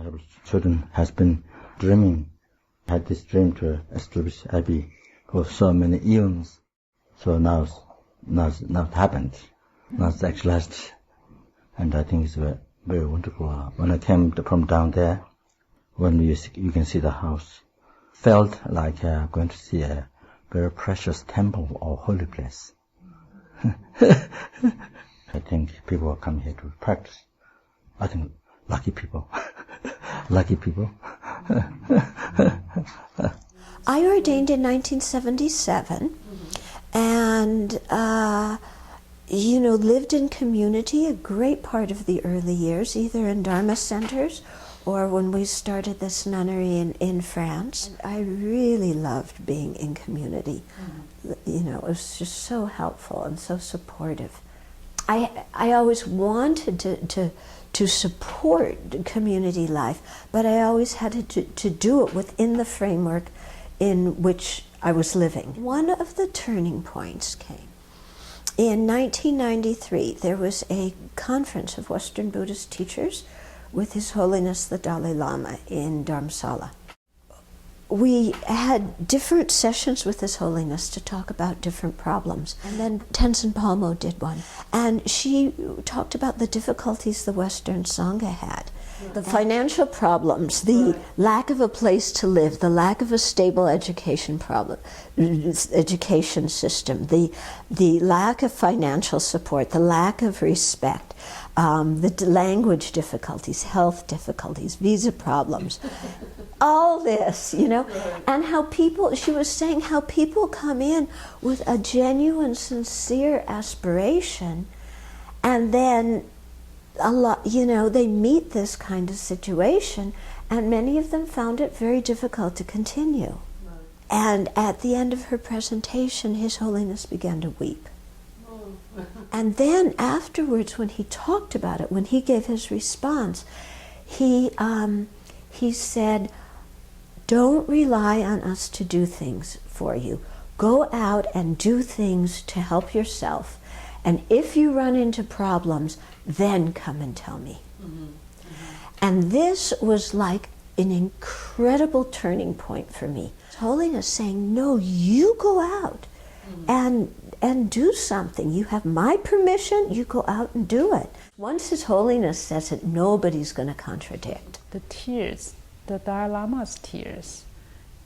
Venerable Children has been dreaming, had this dream to establish Abbey for so many eons. So now it happened. Now it's actualized. And I think it's very, very wonderful. When I came from down there, when you can see the house, felt like going to see a very precious temple or holy place. I think people will come here to practice. I think lucky people. Lucky people. I ordained in 1977 and, lived in community a great part of the early years, either in Dharma centers or when we started this nunnery in France. I really loved being in community. It was just so helpful and so supportive. I always wanted to support community life, but I always had to do it within the framework in which I was living. One of the turning points came. In 1993, there was a conference of Western Buddhist teachers with His Holiness the Dalai Lama in Dharamsala. We had different sessions with His Holiness to talk about different problems. And then Tenzin Palmo did one. And she talked about the difficulties the Western Sangha had. The financial problems, the lack of a place to live, the lack of a stable education system, the lack of financial support, the lack of respect, the language difficulties, health difficulties, visa problems, all this, and how people, she was saying how people come in with a genuine, sincere aspiration, and then they meet this kind of situation, and many of them found it very difficult to continue. Right. And at the end of her presentation, His Holiness began to weep. And then afterwards, when he talked about it, when he gave his response, he said, "Don't rely on us to do things for you. Go out and do things to help yourself. And if you run into problems, then come and tell me." Mm-hmm. Mm-hmm. And this was like an incredible turning point for me. His Holiness saying, "No, you go out and do something. You have my permission, you go out and do it." Once His Holiness says it, nobody's going to contradict. The tears, the Dalai Lama's tears,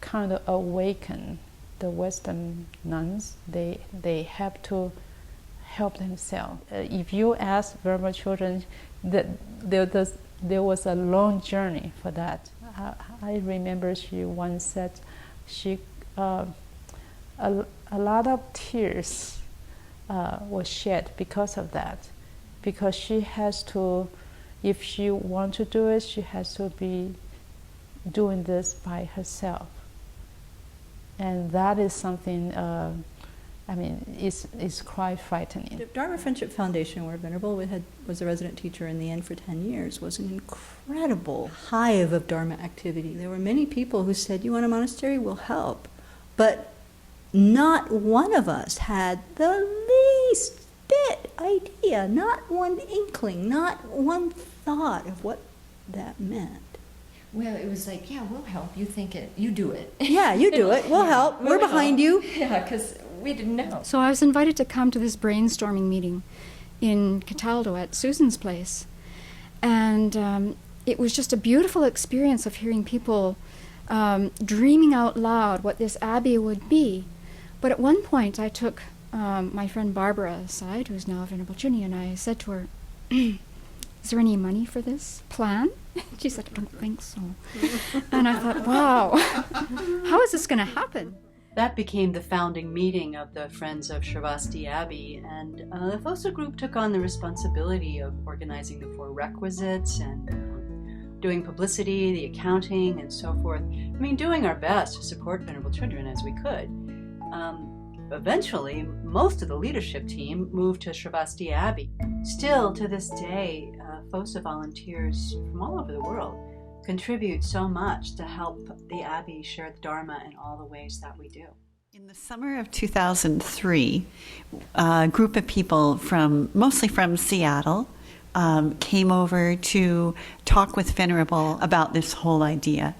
kind of awaken the Western nuns. They have to help themselves. If you ask Venerable Children, there was a long journey for that. I remember she once said a lot of tears was shed because of that, because she has to, if she wants to do it, she has to be doing this by herself. And that is something, it's quite frightening. The Dharma Friendship Foundation, where Venerable was a resident teacher in the end for 10 years, was an incredible hive of Dharma activity. There were many people who said, "You want a monastery? We'll help." But not one of us had the least bit idea, not one inkling, not one thought of what that meant. Well, it was like, "Yeah, we'll help. You think it. You do it." Yeah, you do it. We'll help. We're behind you. Yeah, because we didn't know. So I was invited to come to this brainstorming meeting in Cataldo at Susan's place. And it was just a beautiful experience of hearing people dreaming out loud what this abbey would be. But at one point I took my friend Barbara aside, who's now a Venerable Chuni, and I said to her, "Is there any money for this plan?" She said, "I don't think so." And I thought, wow, how is this going to happen? That became the founding meeting of the Friends of Sravasti Abbey, and the FOSA group took on the responsibility of organizing the 4 requisites and doing publicity, the accounting, and so forth. Doing our best to support Venerable Children as we could. Eventually, most of the leadership team moved to Sravasti Abbey. Still, to this day, FOSA volunteers from all over the world contribute so much to help the Abbey share the Dharma in all the ways that we do. In the summer of 2003, a group of people mostly from Seattle, came over to talk with Venerable about this whole idea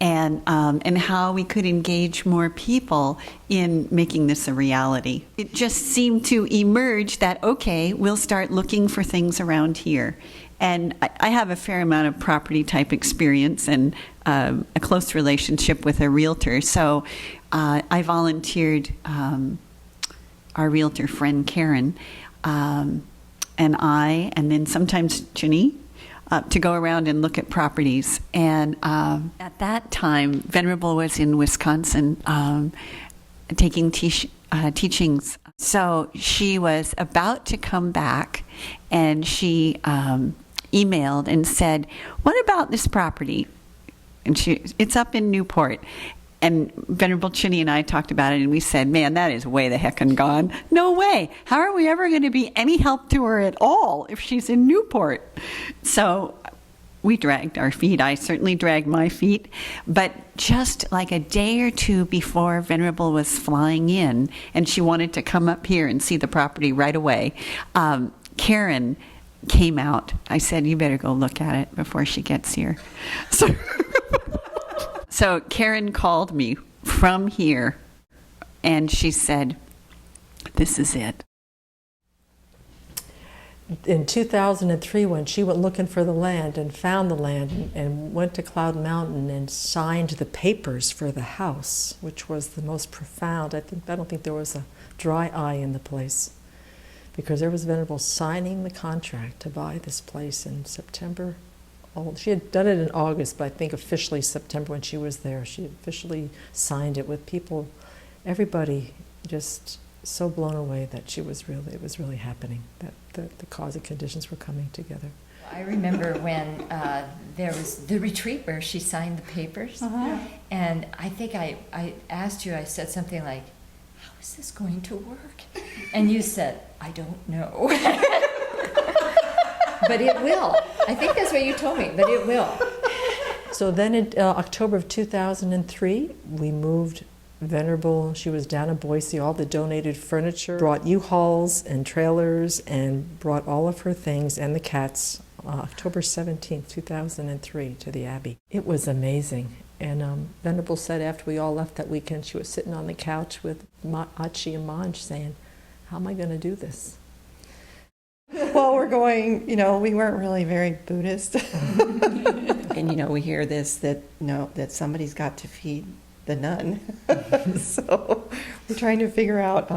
and how we could engage more people in making this a reality. It just seemed to emerge that, okay, we'll start looking for things around here. And I have a fair amount of property type experience and a close relationship with a realtor. So I volunteered our realtor friend Karen and then sometimes Ginny to go around and look at properties. And at that time, Venerable was in Wisconsin taking teachings. So she was about to come back, and she emailed and said, "What about this property?" And it's up in Newport. And Venerable Chinny and I talked about it, and we said, "Man, that is way the heckin' gone. No way. How are we ever going to be any help to her at all if she's in Newport?" So we dragged our feet. I certainly dragged my feet. But just like a day or two before Venerable was flying in, and she wanted to come up here and see the property right away, Karen came out. I said, "You better go look at it before she gets here." So Karen called me from here, and she said, "This is it." In 2003, when she went looking for the land and found the land and went to Cloud Mountain and signed the papers for the house, which was the most profound. I don't think there was a dry eye in the place, because there was Venerable signing the contract to buy this place in September. She had done it in August, but I think officially September when she was there. She officially signed it with people, everybody just so blown away that it was really happening, that the cause and conditions were coming together. I remember when there was the retreat where she signed the papers, and I think I asked you, I said something like, "How is this going to work?" And you said, "I don't know." But it will. I think that's what you told me, but it will. So then in October of 2003, we moved Venerable. She was down in Boise, all the donated furniture, brought U-Hauls and trailers, and brought all of her things and the cats October 17th, 2003 to the Abbey. It was amazing. And Venerable said after we all left that weekend, she was sitting on the couch with Achi and Manj saying, "How am I going to do this?" Well, we're going, we weren't really very Buddhist. And, we hear this, that somebody's got to feed the nun. So we're trying to figure out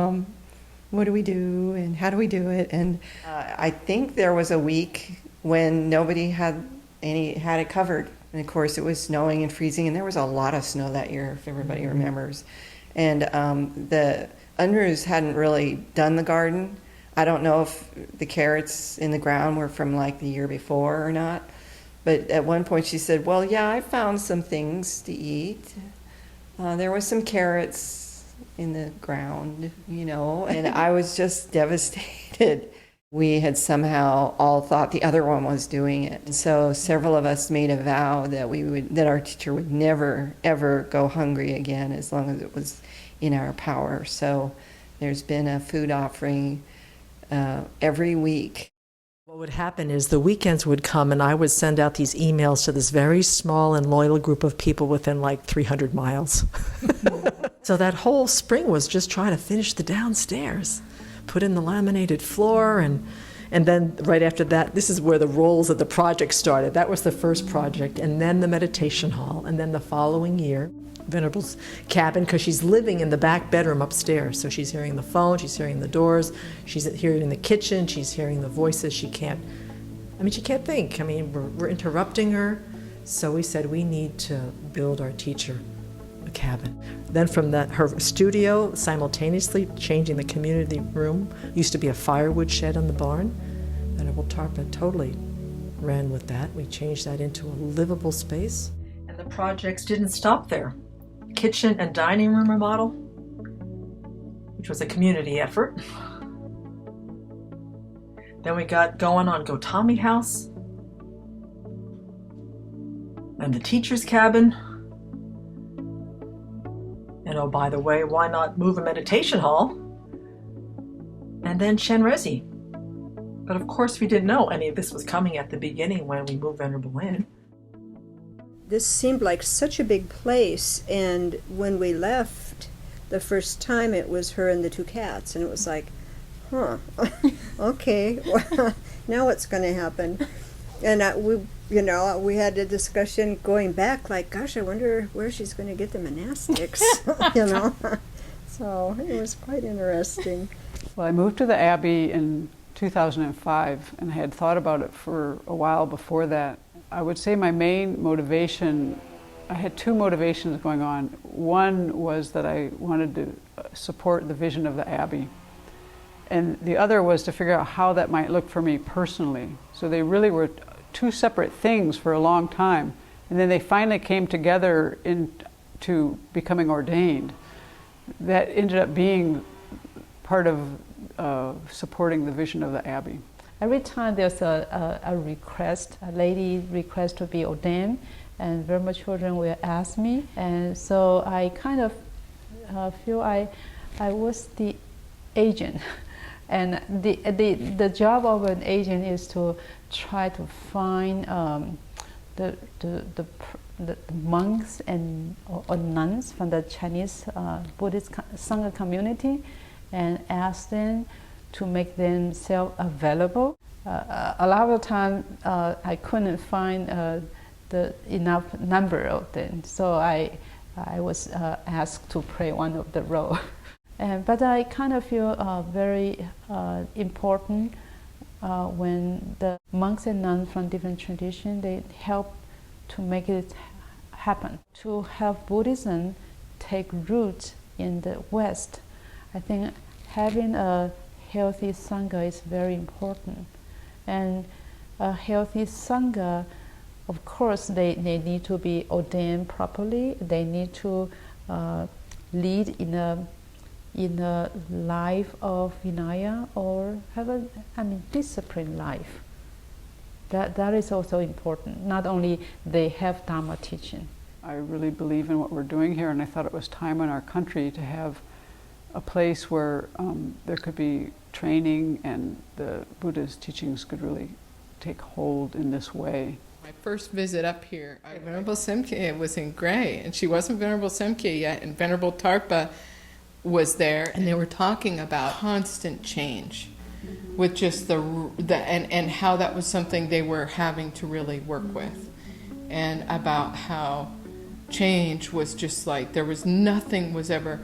what do we do and how do we do it. And I think there was a week when nobody had it covered. And of course it was snowing and freezing, and there was a lot of snow that year, if everybody remembers. And the Unrus hadn't really done the garden. I don't know if the carrots in the ground were from like the year before or not. But at one point she said, "Well, yeah, I found some things to eat. There was some carrots in the ground, and I was just devastated. We had somehow all thought the other one was doing it. And so several of us made a vow that our teacher would never, ever go hungry again as long as it was in our power. So there's been a food offering every week. What would happen is the weekends would come, and I would send out these emails to this very small and loyal group of people within like 300 miles. So that whole spring was just trying to finish the downstairs, put in the laminated floor, and then right after that, this is where the roles of the project started. That was the first project, and then the meditation hall, and then the following year, Venerable's cabin, because she's living in the back bedroom upstairs. So she's hearing the phone, she's hearing the doors, she's hearing the kitchen, she's hearing the voices. She can't think. We're interrupting her. So we said we need to build our teacher a cabin. Then from her studio, simultaneously changing the community room. Used to be a firewood shed on the barn. Venerable Tarpa totally ran with that. We changed that into a livable space. And the projects didn't stop there. Kitchen and dining room remodel, which was a community effort. Then we got going on Gotami House and the teacher's cabin. And oh, by the way, why not move a meditation hall? And then Shenrezi. But of course, we didn't know any of this was coming at the beginning when we moved Venerable in. This seemed like such a big place, and when we left the first time, it was her and the 2 cats, and it was like, okay, well, now what's going to happen? And we had a discussion going back, like, gosh, I wonder where she's going to get the monastics, So it was quite interesting. Well, I moved to the Abbey in 2005, and I had thought about it for a while before that. I would say my main motivation, I had 2 motivations going on. One was that I wanted to support the vision of the Abbey. And the other was to figure out how that might look for me personally. So they really were 2 separate things for a long time. And then they finally came together into becoming ordained. That ended up being part of supporting the vision of the Abbey. Every time there's a request, a lady requests to be ordained, and Burma children will ask me, and so I kind of feel I was the agent, and the job of an agent is to try to find the monks and or nuns from the Chinese Buddhist Sangha community, and ask them to make themselves available. A lot of the time I couldn't find the enough number of them, so I was asked to play one of the roles. But I kind of feel very important when the monks and nuns from different traditions, they help to make it happen. To help Buddhism take root in the West, I think having a healthy Sangha is very important. And a healthy Sangha, of course, they need to be ordained properly. They need to lead in a life of vinaya, or have a disciplined life. That is also important. Not only they have Dharma teaching. I really believe in what we're doing here, and I thought it was time in our country to have a place where there could be training and the Buddha's teachings could really take hold in this way. My first visit up here, Venerable Semkye was in Gray, and she wasn't Venerable Semkye yet, and Venerable Tarpa was there, and they were talking about constant change, with just and how that was something they were having to really work with, and about how change was just like nothing was ever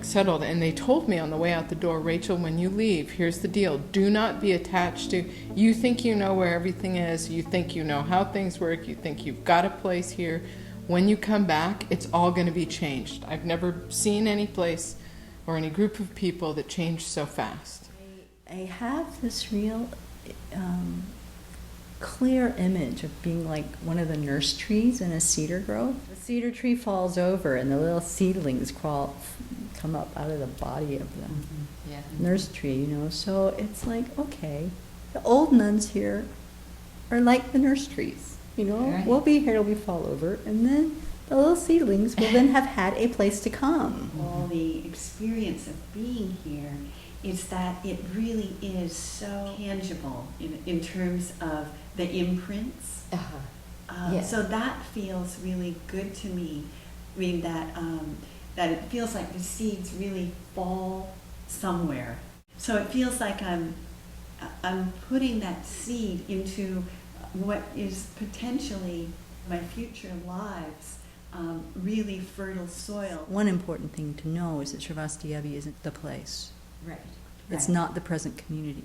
settled. And they told me on the way out the door, Rachel, when you leave, here's the deal: do not be attached to. You think you know where everything is. You think you know how things work. You think you've got a place here. When you come back, it's all going to be changed. I've never seen any place or any group of people that changed so fast. I have this real clear image of being like one of the nurse trees in a cedar grove. The cedar tree falls over and the little seedlings come up out of the body of the nurse tree, So it's like, okay, the old nuns here are like the nurse trees. Right. We'll be here till we fall over, and then the little seedlings will then have had a place to come. Well, the experience of being here is that it really is so tangible in terms of the imprints. Yes. So that feels really good to me. I mean, that it feels like the seeds really fall somewhere. So it feels like I'm putting that seed into what is potentially my future lives, really fertile soil. One important thing to know is that Sravasti Abbey isn't the place. Right. It's not the present community.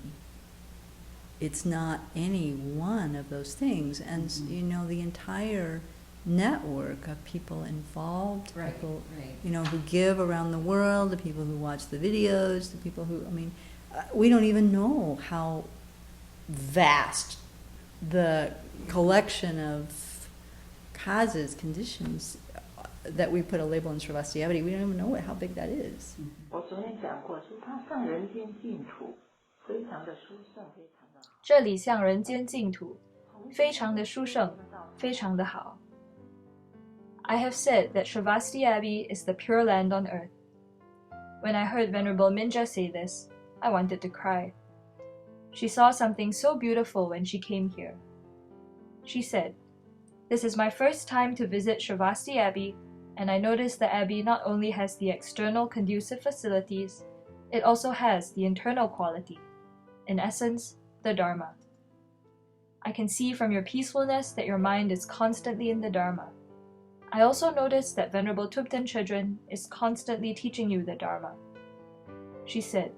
It's not any one of those things. And, the entire network of people involved, people, who give around the world, the people who watch the videos, the people who, we don't even know how vast the collection of causes, conditions that we put a label in Sravasti Abbey, we don't even know how big that is. Mm-hmm. 这里像人间净土，非常的殊胜，非常的好。I have said that Sravasti Abbey is the pure land on earth. When I heard Venerable Minja say this, I wanted to cry. She saw something so beautiful when she came here. She said, "This is my first time to visit Sravasti Abbey, and I noticed the Abbey not only has the external conducive facilities, it also has the internal quality. In essence, the Dharma. I can see from your peacefulness that your mind is constantly in the Dharma. I also noticed that Venerable Thubten Chodron is constantly teaching you the Dharma." She said,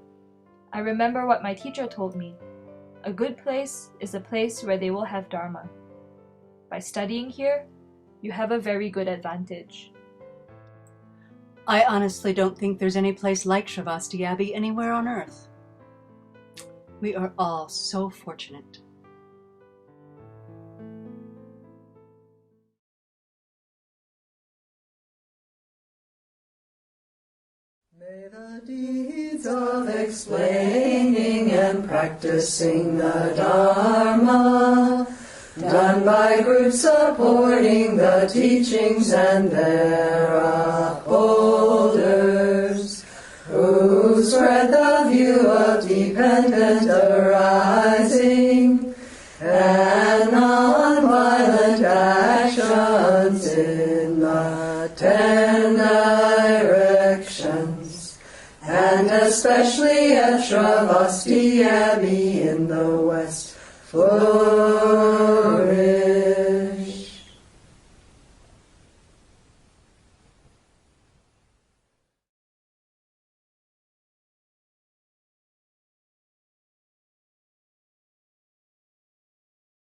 "I remember what my teacher told me. A good place is a place where they will have Dharma. By studying here, you have a very good advantage." I honestly don't think there's any place like Sravasti Abbey anywhere on earth. We are all so fortunate. May the deeds of explaining and practicing the Dharma, done by groups supporting the teachings and their upholders, who spread the view of dependent arising and non-violent actions in the 10 directions, and especially at Sravasti Abbey in the West Foot